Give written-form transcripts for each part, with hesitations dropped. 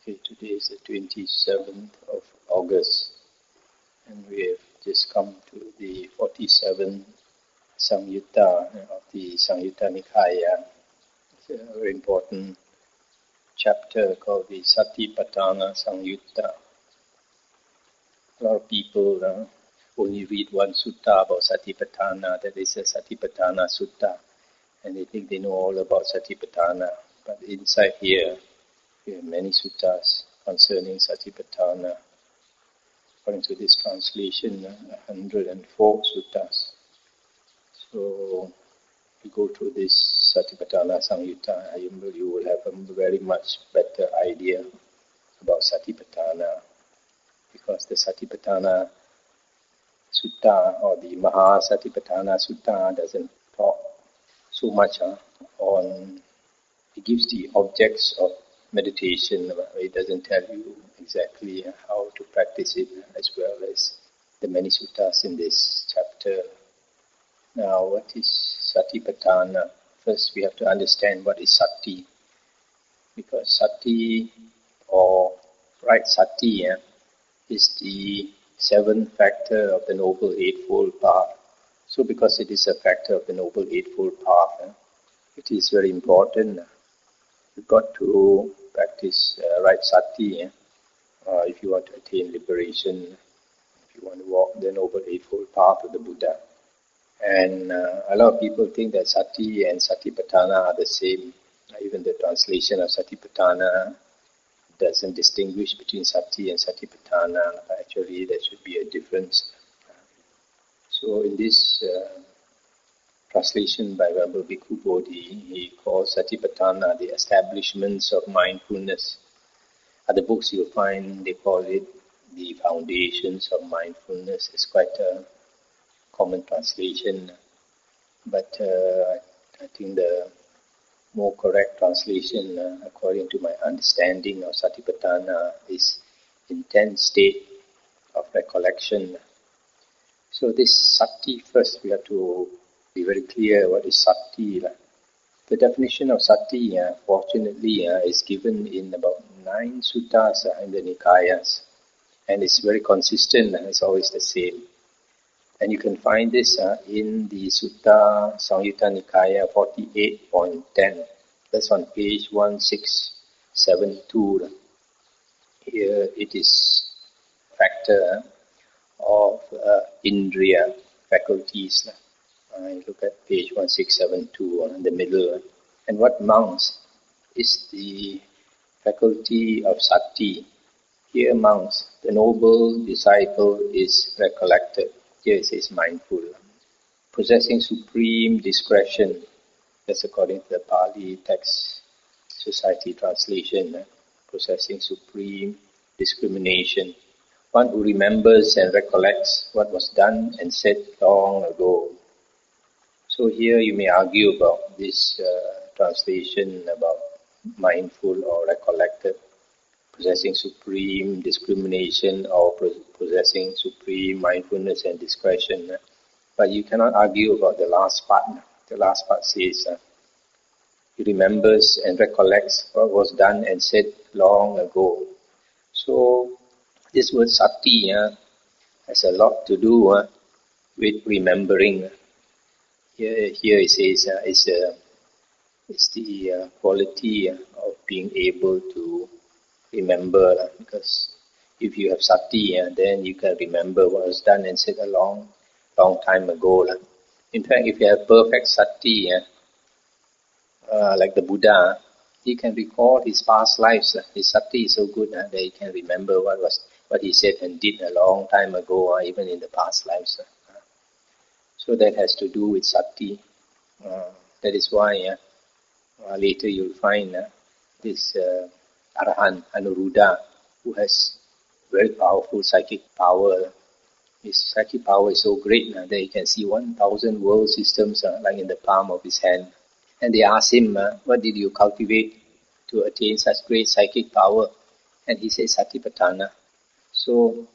Okay, today is the 27th of August, and we have just come to the 47th Samyutta of the Samyutta Nikaya. It's a very important chapter called the Satipatthana-samyutta. A lot of people only read one sutta about Satipatthana, that is the Satipatthana-sutta, and they think they know all about Satipatthana. But inside here, we have many suttas concerning Satipatthana. According to this translation, 104 suttas. So, if you go through this Satipatthana-samyutta, you will have a very much better idea about Satipatthana, because the Satipatthana Sutta or the Satipatthana-sutta doesn't talk so much on, it gives the objects of meditation, it doesn't tell you exactly how to practice it, as well as the many suttas in this chapter. Now, what is Satipatthana? First, we have to understand what is Sati, because Sati, or right Sati, is the seventh factor of the Noble Eightfold Path. So, because it is a factor of the Noble Eightfold Path, it is very important. You've got to practice right Sati if you want to attain liberation, if you want to walk the Noble Eightfold Path of the Buddha. And a lot of people think that Sati and Satipatthana are the same. Even the translation of Satipatthana doesn't distinguish between Sati and Satipatthana, but actually there should be a difference. So in this translation by Venerable Bhikkhu Bodhi, he calls Satipatthana the establishments of mindfulness. Other books you'll find, they call it the foundations of mindfulness. It's quite a common translation, but I think the more correct translation, according to my understanding of Satipatthana, is intense state of recollection. So this Sati, first we have to be very clear what is Sati. The definition of Sati, fortunately, is given in about 9 suttas in the Nikayas, and it's very consistent, it's always the same. And you can find this in the Sutta Samyutta Nikaya 48.10. That's on page 1672. Here it is factor of Indriya faculties. Look at page 1672 in the middle. And what mounts is the faculty of Sati. Here mounts, the noble disciple is recollected. Here it says mindful. Possessing supreme discretion. That's according to the Pali Text Society translation. Possessing supreme discrimination. One who remembers and recollects what was done and said long ago. So here you may argue about this translation about mindful or recollected, possessing supreme discrimination or possessing supreme mindfulness and discretion. But you cannot argue about the last part. The last part says, he remembers and recollects what was done and said long ago. So this word Sati has a lot to do with remembering. Here it says it's the quality of being able to remember, because if you have Sati, then you can remember what was done and said a long time ago. In fact, if you have perfect Sati, like the Buddha, he can recall his past lives. His Sati is so good that he can remember what he said and did a long time ago, even in the past lives. So that has to do with Sati. That is why later you'll find this Arahant, Anuruddha, who has very powerful psychic power. His psychic power is so great that he can see 1,000 world systems like in the palm of his hand. And they ask him, what did you cultivate to attain such great psychic power? And he says, Satipatthana. So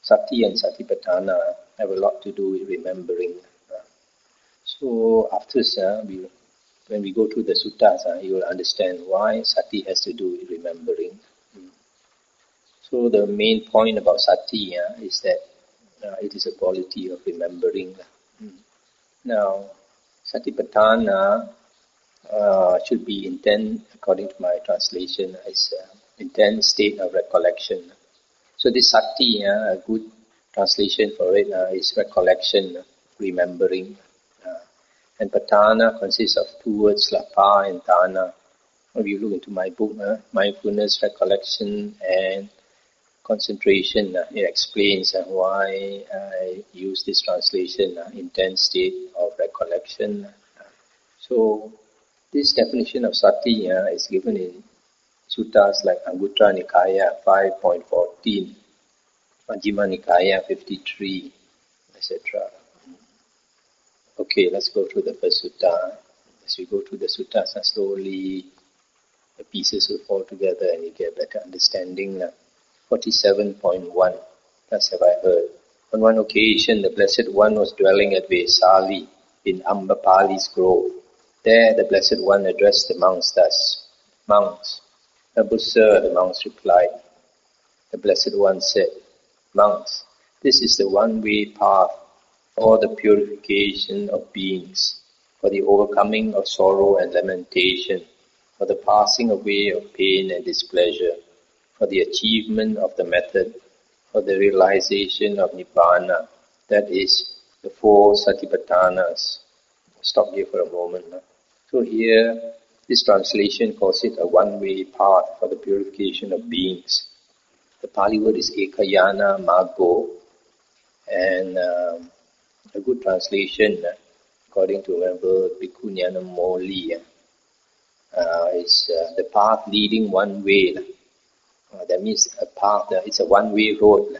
Sati and Satipatthana have a lot to do with remembering. So after when we go through the suttas, you will understand why Sati has to do with remembering. So the main point about sati is that it is a quality of remembering. Now, Satipatthana should be intent, according to my translation, as intense state of recollection. So this sati, a good translation for it is recollection, remembering. And patthana consists of two words, pa and thana. If you look into my book, Mindfulness, Recollection and Concentration, it explains why I use this translation, intense state of recollection. So this definition of sati is given in suttas like Anguttara Nikaya 5.14, Majjhima Nikaya 53, etc. Okay, let's go through the first sutta. As we go through the suttas slowly, the pieces will fall together and you get a better understanding. 47.1, thus have I heard. On one occasion, the Blessed One was dwelling at Vesali in Ambapali's grove. There, the Blessed One addressed the monks thus, Monks, noble sir, the monks replied. The Blessed One said, Monks, this is the one-way path for the purification of beings, for the overcoming of sorrow and lamentation, for the passing away of pain and displeasure, for the achievement of the method, for the realization of Nibbana, that is, the four Satipatthanas. Stop here for a moment. So here, this translation calls it a one-way path for the purification of beings. The Pali word is ekayana maggo, and a good translation, according to Venerable Bhikkhu Moli, is the path leading one way. That means a path, it's a one-way road.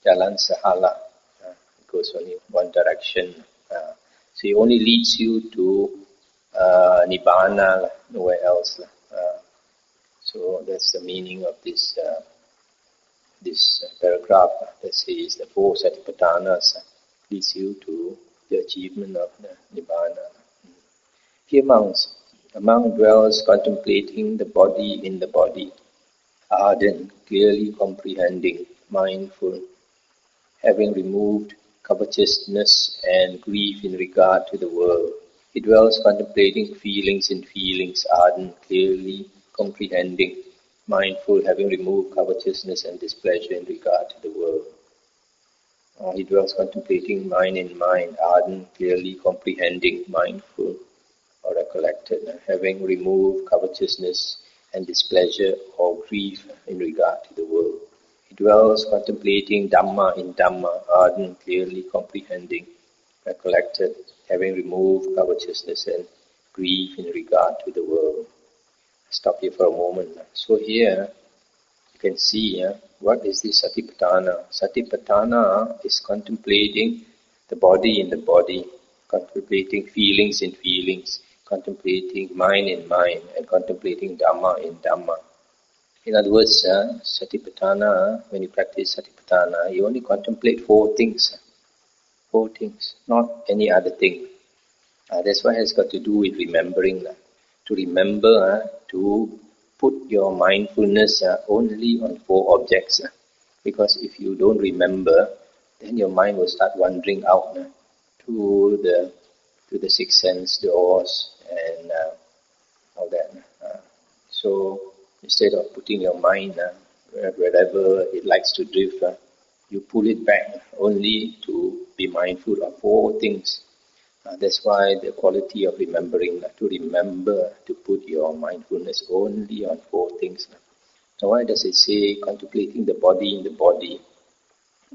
Jalan Sahala, it goes only one direction. So it only leads you to Nibbana, nowhere else. So that's the meaning of this paragraph that says the four Satipatthanas leads you to the achievement of the Nibbana. Here monks, a monk dwells contemplating the body in the body, ardent, clearly comprehending, mindful, having removed covetousness and grief in regard to the world. He dwells contemplating feelings in feelings, ardent, clearly comprehending, mindful, having removed covetousness and displeasure in regard to the world. He dwells contemplating mind in mind, ardent, clearly comprehending, mindful, or recollected, having removed covetousness and displeasure or grief in regard to the world. He dwells contemplating Dhamma in Dhamma, ardent, clearly comprehending, recollected, having removed covetousness and grief in regard to the world. Stop here for a moment. So here, you can see what is this Satipatthana. Satipatthana is contemplating the body in the body, contemplating feelings in feelings, contemplating mind in mind, and contemplating Dhamma in Dhamma. In other words, Satipatthana, when you practice Satipatthana, you only contemplate four things. Four things, not any other thing. That's why it has got to do with remembering. To remember, to put your mindfulness only on four objects. Because if you don't remember, then your mind will start wandering out to the sixth sense doors and all that. So instead of putting your mind wherever it likes to drift, you pull it back only to be mindful of four things. That's why the quality of remembering, to remember to put your mindfulness only on four things. So why does it say contemplating the body in the body?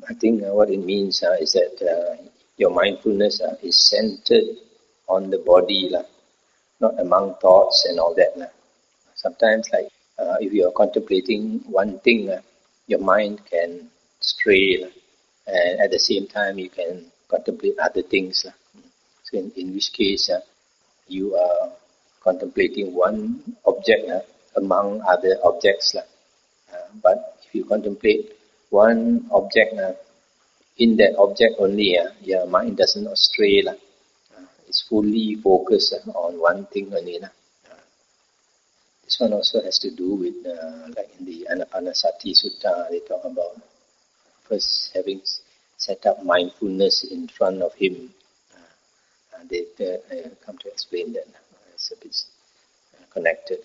I think what it means is that your mindfulness is centered on the body, not among thoughts and all that. Sometimes, if you are contemplating one thing, your mind can stray, and at the same time you can contemplate other things. So in which case, you are contemplating one object among other objects. But if you contemplate one object, in that object only, your mind does not stray. It's fully focused on one thing only. This one also has to do with, like in the Anapanasati Sutta, they talk about first having set up mindfulness in front of him. They come to explain that. It's a bit connected.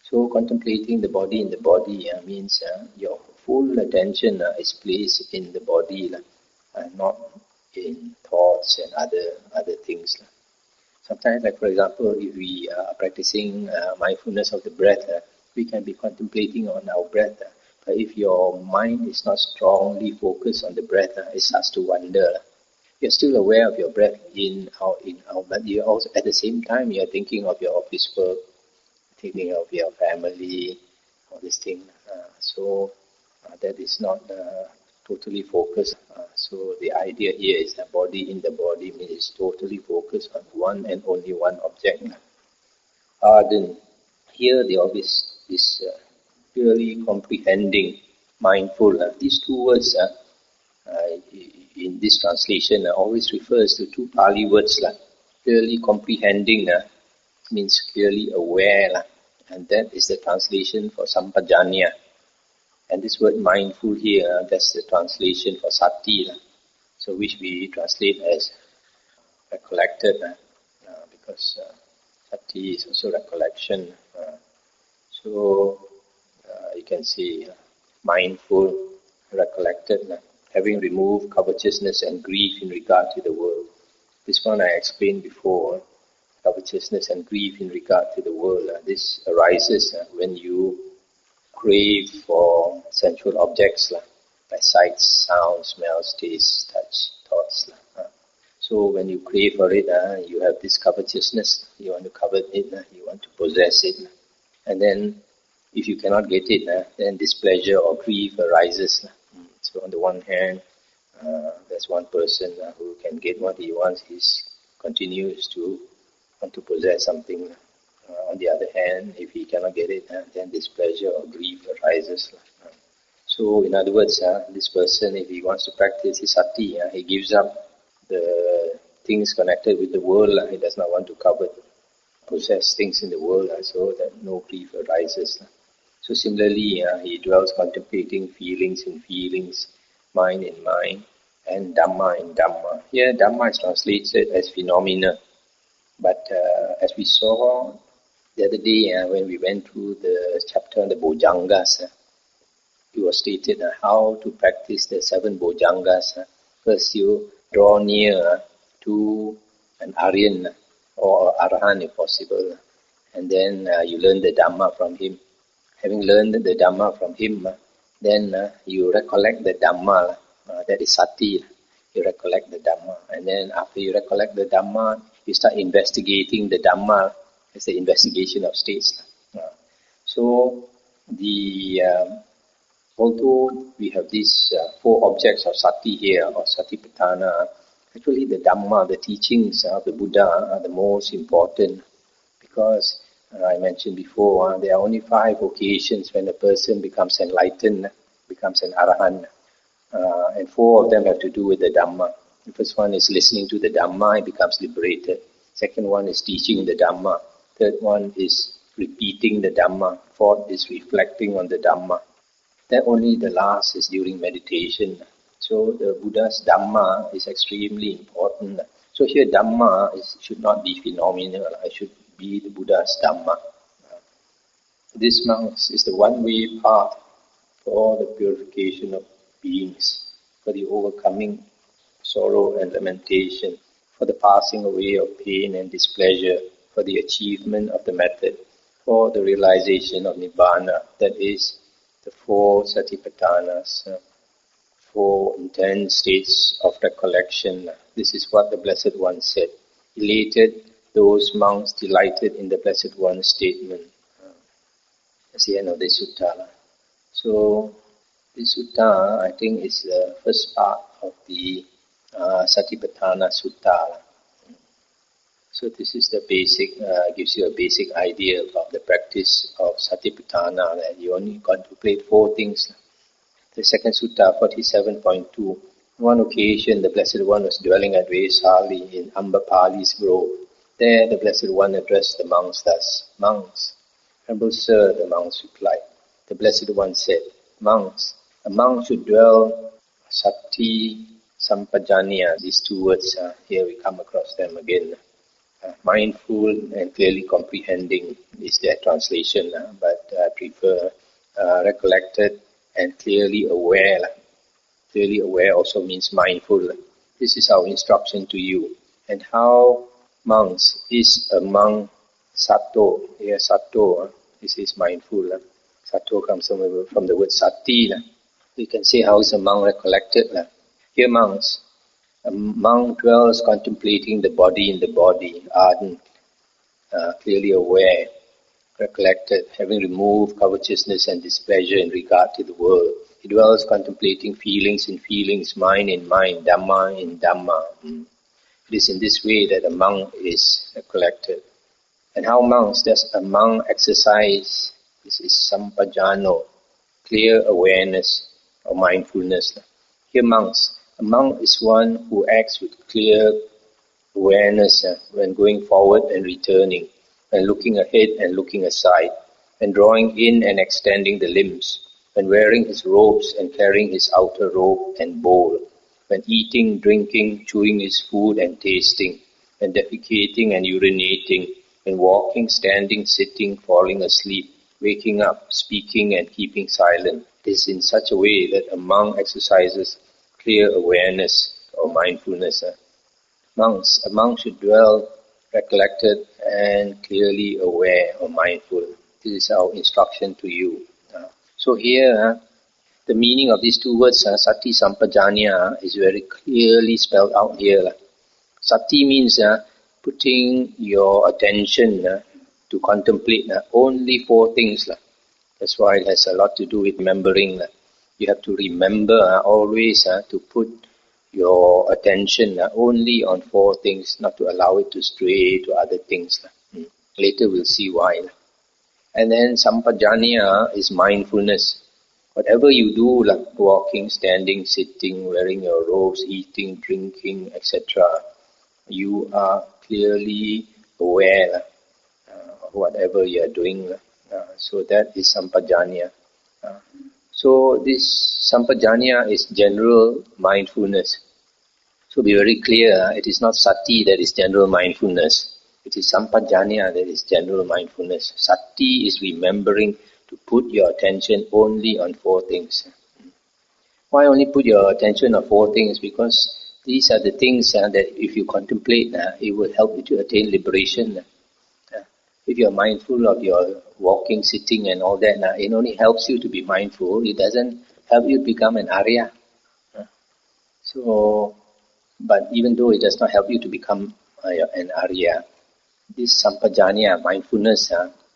So contemplating the body in the body means your full attention is placed in the body, not in thoughts and other things. Sometimes, like for example, if we are practicing mindfulness of the breath, we can be contemplating on our breath. But if your mind is not strongly focused on the breath, it starts to wander. You're still aware of your breath in, out, but you also at the same time you're thinking of your office work, thinking of your family, all these things. So that is not totally focused. So the idea here is that body in the body means totally focused on one and only one object. Then here the obvious is purely comprehending, mindful. These two words in this translation always refers to two Pali words. Clearly comprehending means clearly aware, and that is the translation for sampajanya. And this word mindful here, that's the translation for sati, so which we translate as recollected, because sati is also recollection. So you can say mindful, recollected, having removed covetousness and grief in regard to the world. This one I explained before, covetousness and grief in regard to the world. This arises when you crave for sensual objects like sights, sounds, smells, tastes, touch, thoughts. So when you crave for it, you have this covetousness, you want to covet it, you want to possess it. And then if you cannot get it, then displeasure or grief arises. So on the one hand, there's one person who can get what he wants, he continues to want to possess something. On the other hand, if he cannot get it, then displeasure or grief arises. So in other words, this person, if he wants to practice his sati, he gives up the things connected with the world. He does not want to covet, possess things in the world, so that no grief arises. So similarly, he dwells contemplating feelings in feelings, mind in mind, and Dhamma in Dhamma. Here, Dhamma is translated as phenomena. But as we saw the other day when we went through the chapter on the Bojjhangas, it was stated how to practice the 7 Bojjhangas. First, you draw near to an Aryan or Arahant if possible, and then you learn the Dhamma from him. Having learned the Dhamma from him, then you recollect the Dhamma, that is sati. You recollect the Dhamma, and then after you recollect the Dhamma, you start investigating the Dhamma. It's the investigation of states. So although we have these 4 objects of sati here, or Satipatthana, actually the Dhamma, the teachings of the Buddha are the most important, because I mentioned before, there are only 5 occasions when a person becomes enlightened, becomes an Arahant, and 4 of them have to do with the Dhamma. The first one is listening to the Dhamma, he becomes liberated. Second one is teaching the Dhamma. Third one is repeating the Dhamma. Fourth is reflecting on the Dhamma. Then only the last is during meditation. So the Buddha's Dhamma is extremely important. So here Dhamma should not be phenomenal, it should be the Buddha's Dhamma. This monks is the one-way path for the purification of beings, for the overcoming sorrow and lamentation, for the passing away of pain and displeasure, for the achievement of the method, for the realization of Nibbana, that is, the 4 Satipatthanas, 4 intense states of recollection. This is what the Blessed One said. Elated, those monks delighted in the Blessed One's statement. That's the end of this sutta. So, this sutta, I think, is the first part of the Satipatthana-sutta. So this is the basic, gives you a basic idea of the practice of Satipatthana, that you only contemplate 4 things. The second sutta, 47.2. On one occasion, the Blessed One was dwelling at Vesali in Ambapali's grove. There, the Blessed One addressed the monks thus: Monks, Humble Sir, the monks replied. The Blessed One said, Monks, a monk should dwell Sati-sampajanya. These two words, here we come across them again. Mindful and clearly comprehending is their translation, but I prefer recollected and clearly aware. Clearly aware also means mindful. This is our instruction to you. And how monks is a monk sato? Here sato, this is mindful. Sato comes from the word sati. We can say how is a monk recollected. Here monks, a monk dwells contemplating the body in the body, ardent, clearly aware, recollected, having removed covetousness and displeasure in regard to the world. He dwells contemplating feelings in feelings, mind in mind, Dhamma in Dhamma. It is in this way that a monk is recollected. And how monks does a monk exercise? This is sampajano, clear awareness or mindfulness. Here monks, a monk is one who acts with clear awareness when going forward and returning, when looking ahead and looking aside, when drawing in and extending the limbs, when wearing his robes and carrying his outer robe and bowl, when eating, drinking, chewing his food and tasting, when defecating and urinating, when walking, standing, sitting, falling asleep, waking up, speaking and keeping silent. It is in such a way that a monk exercises clear awareness or mindfulness. Monks, a monk should dwell recollected and clearly aware or mindful. This is our instruction to you. So here, the meaning of these two words, sati sampajanya, is very clearly spelled out here. Sati means putting your attention to contemplate only four things. That's why it has a lot to do with remembering. You have to remember always to put your attention only on four things, not to allow it to stray to other things. Later we'll see why. And then sampajanya is mindfulness. Whatever you do, like walking, standing, sitting, wearing your robes, eating, drinking, etc., you are clearly aware of whatever you are doing. So that is sampajanya. So this sampajanya is general mindfulness. So be very clear, it is not sati that is general mindfulness. It is sampajanya that is general mindfulness. Sati is remembering to put your attention only on four things. Why only put your attention on four things? Because these are the things that if you contemplate, it will help you to attain liberation. If you are mindful of your walking, sitting and all that, it only helps you to be mindful. It doesn't help you become an Arya. But even though it does not help you to become an Arya, this sampajanya, mindfulness,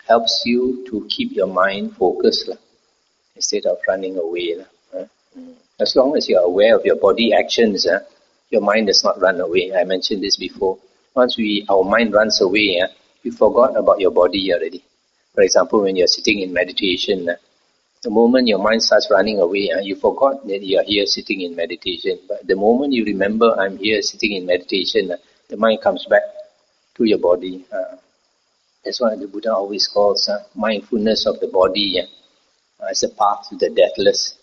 helps you to keep your mind focused instead of running away. As long as you are aware of your body actions, your mind does not run away. I mentioned this before. Once our mind runs away, you forgot about your body already. For example, when you are sitting in meditation, the moment your mind starts running away, you forgot that you are here sitting in meditation. But the moment you remember, I'm here sitting in meditation, the mind comes back to your body. That's why the Buddha always calls mindfulness of the body as a path to the deathless.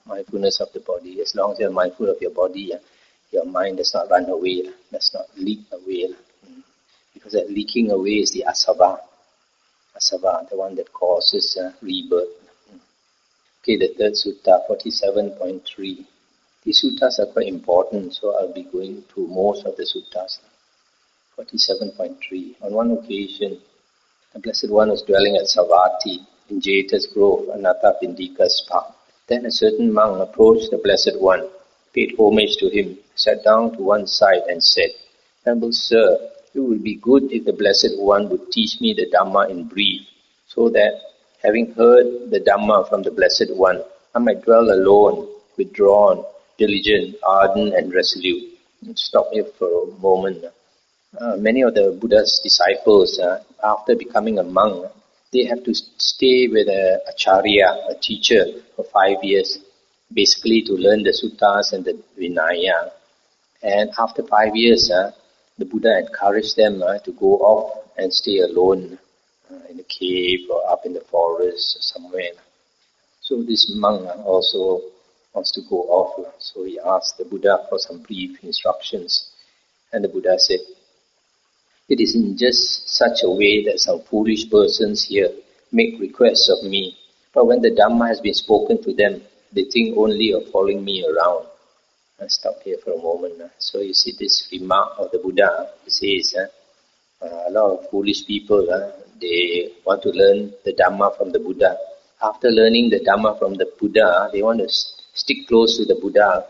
Mindfulness of the body. As long as you're mindful of your body, your mind does not run away, does not leak away. Because that leaking away is the asava. Asava, the one that causes rebirth. Okay, the third sutta, 47.3. These suttas are quite important, so I'll be going through most of the suttas. 47.3. On one occasion, the Blessed One was dwelling at Savatthi in Jeta's Grove, Anathapindika's park. Then a certain monk approached the Blessed One, paid homage to him, sat down to one side and said, Humble Sir, it would be good if the Blessed One would teach me the Dhamma in brief, so that, having heard the Dhamma from the Blessed One, I might dwell alone, withdrawn, diligent, ardent and resolute. Stop here for a moment. Many of the Buddha's disciples, after becoming a monk, they have to stay with a acharya, a teacher, for 5 years, basically to learn the suttas and the Vinaya. And after 5 years, the Buddha encouraged them to go off and stay alone. in a cave or up in the forest or somewhere. So this monk also wants to go off. So he asked the Buddha for some brief instructions. And the Buddha said, "It is in just such a way that some foolish persons here make requests of me. But when the Dhamma has been spoken to them, they think only of following me around." I'll stop here for a moment. So you see this remark of the Buddha. He says, a lot of foolish people, they want to learn the Dhamma from the Buddha. After learning the Dhamma from the Buddha, they want to stick close to the Buddha.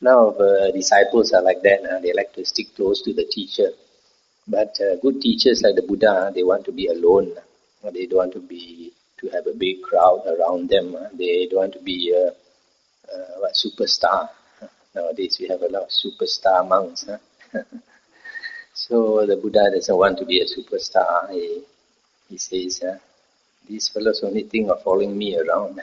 A lot of disciples are like that. They like to stick close to the teacher. But good teachers like the Buddha, they want to be alone. They don't want to have a big crowd around them. They don't want to be a superstar. Nowadays we have a lot of superstar monks. So the Buddha doesn't want to be a superstar. He says, these fellows only think of following me around.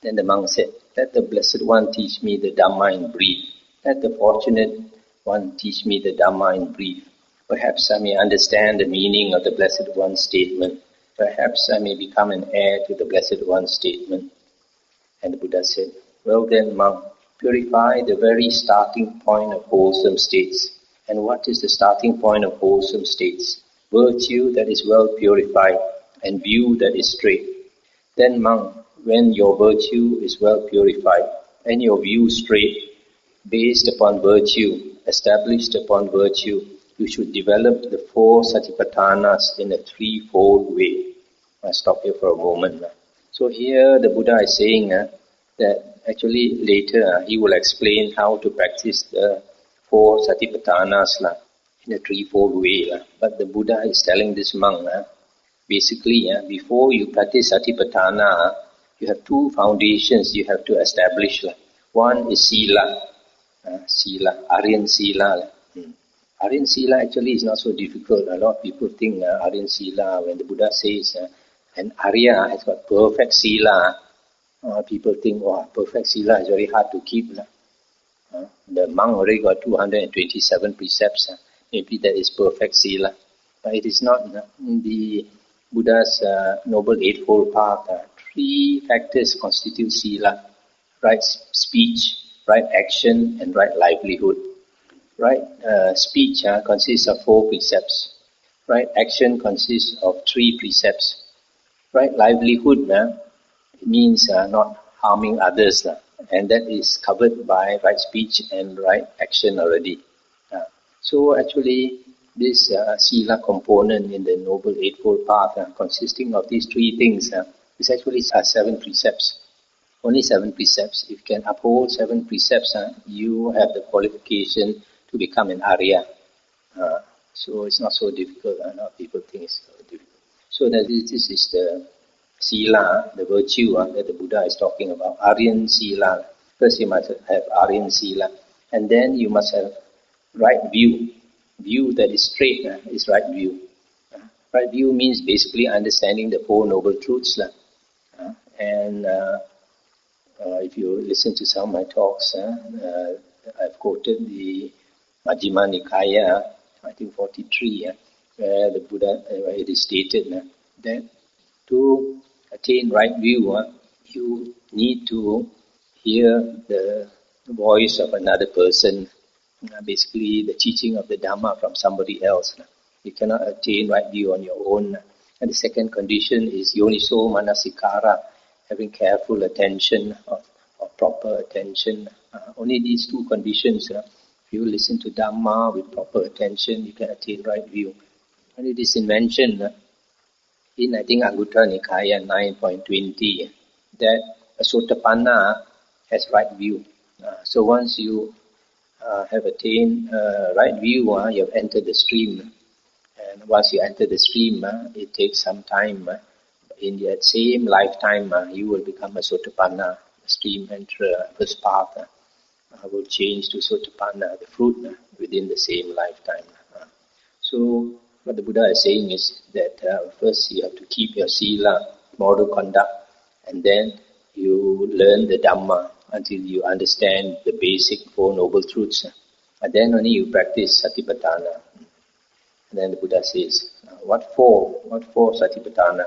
Then the monk said, "Let the Blessed One teach me the Dhamma in brief. Let the Fortunate One teach me the Dhamma in brief. Perhaps I may understand the meaning of the Blessed One's statement. Perhaps I may become an heir to the Blessed One's statement." And the Buddha said, "Well then, monk, purify the very starting point of wholesome states." And what is the starting point of wholesome states? Virtue that is well purified and view that is straight. Then, monk, when your virtue is well purified and your view straight, based upon virtue, established upon virtue, you should develop the 4 Satipatthanas in a 3-fold way. I'll stop here for a moment. So here the Buddha is saying that actually later he will explain how to practice the 4 Satipatthanas in a 3-fold way. But the Buddha is telling this monk, basically before you practice Satipatthana, you have 2 foundations you have to establish. One is Sila, Aryan Sila. Aryan Sila actually is not so difficult. A lot of people think Aryan Sila, when the Buddha says an Arya has got perfect Sila, people think, wow, perfect Sila is very hard to keep. The monk already got 227 precepts. Maybe that is perfect Sila. But it is not. In the Buddha's Noble Eightfold Path, 3 factors constitute Sila: right speech, right action, and right livelihood. Right speech consists of 4 precepts. Right action consists of 3 precepts. Right livelihood means not harming others, and that is covered by right speech and right action already. So actually, this Sila component in the Noble Eightfold Path, consisting of these 3 things, is actually 7 precepts. Only 7 precepts. If you can uphold 7 precepts, you have the qualification to become an Arya. So it's not so difficult. A lot of people think it's so difficult. So that this is the Sila, the virtue that the Buddha is talking about. Aryan Sila. First you must have Aryan Sila. And then you must have right view. View that is straight is right view. Right view means basically understanding the 4 noble truths. And if you listen to some of my talks, I've quoted the Majjhima Nikaya, I think 43, where the Buddha, where it is stated that to attain right view, you need to hear the voice of another person, basically the teaching of the Dhamma from somebody else. You cannot attain right view on your own. And the second condition is yoniso manasikara, having careful attention or proper attention. Only these 2 conditions, if you listen to Dhamma with proper attention, you can attain right view. And it is mentioned in, I think, Anguttara Nikaya 9.20, that a Sotapanna has right view. So once you have attained right view, you have entered the stream. And once you enter the stream, it takes some time. In that same lifetime, you will become a Sotapanna. The stream enterer, first path, will change to Sotapanna, the fruit, within the same lifetime. So what the Buddha is saying is that first you have to keep your Sila, moral conduct, and then you learn the Dhamma until you understand the basic 4 noble truths. And then only you practice Satipatthana. And then the Buddha says, what for? What for, Satipatthana?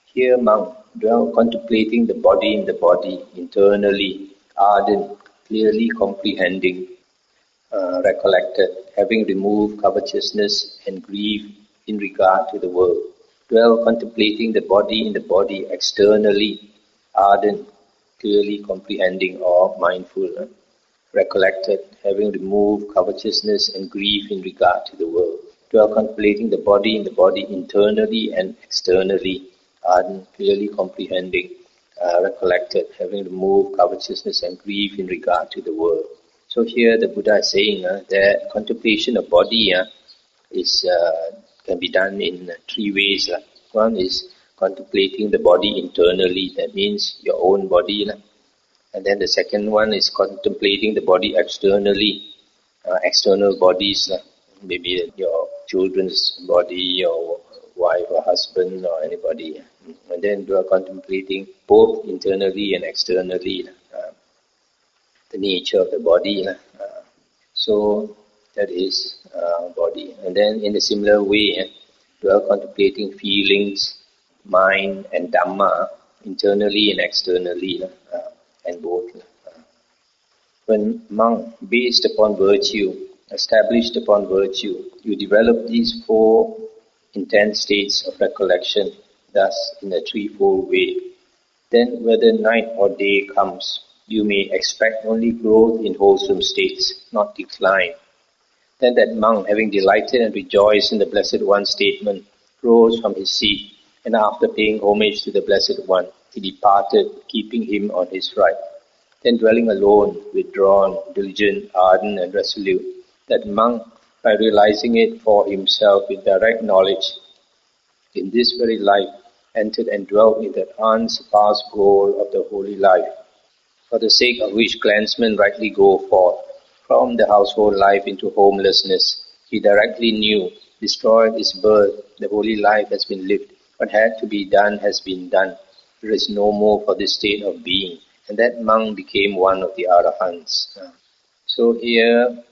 Here, monk, dwell contemplating the body in the body, internally, ardent, clearly comprehending, recollected, having removed covetousness and grief in regard to the world. Dwell contemplating the body in the body, externally, ardent, clearly comprehending or mindful, recollected, having removed covetousness and grief in regard to the world. Dwell contemplating the body in the body, internally and externally, ardent, clearly comprehending, recollected, having removed covetousness and grief in regard to the world. So here the Buddha is saying that contemplation of body can be done in 3 ways. One is contemplating the body internally, that means your own body. And then the second one is contemplating the body externally, external bodies, maybe your children's body, your wife or husband or anybody. And then you are contemplating both internally and externally the nature of the body. So that is body. And then in a similar way, you are contemplating feelings, mind and Dhamma, internally and externally, and both. When monk, based upon virtue, established upon virtue, you develop these 4 intense states of recollection, thus in a 3-fold way. Then whether night or day comes, you may expect only growth in wholesome states, not decline. Then that monk, having delighted and rejoiced in the Blessed One's statement, rose from his seat, and after paying homage to the Blessed One, he departed, keeping him on his right. Then dwelling alone, withdrawn, diligent, ardent and resolute, that monk, by realizing it for himself with direct knowledge, in this very life, entered and dwelt in that unsurpassed goal of the holy life, for the sake of which clansmen rightly go forth. From the household life into homelessness, he directly knew, destroyed his birth, the holy life has been lived. What had to be done has been done. There is no more for this state of being. And that monk became one of the Arahants. So here,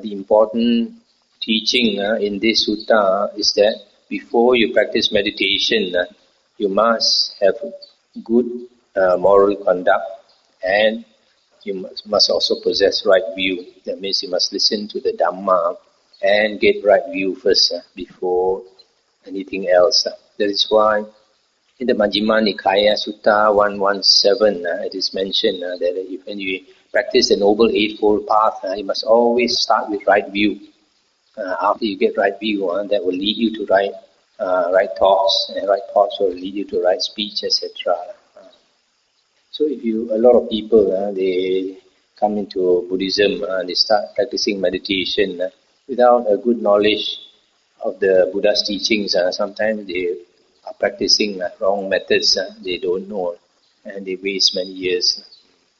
the important teaching in this sutta is that before you practice meditation, you must have good moral conduct, and you must also possess right view. That means you must listen to the Dhamma and get right view first before anything else. That is why in the Majjhima Nikaya Sutta 117, it is mentioned that when you practice the Noble Eightfold Path, you must always start with right view. After you get right view, that will lead you to right thoughts, and right thoughts will lead you to right speech, etc. So a lot of people, they come into Buddhism and they start practicing meditation without a good knowledge of the Buddha's teachings. Sometimes they are practicing wrong methods, they don't know, and they waste many years.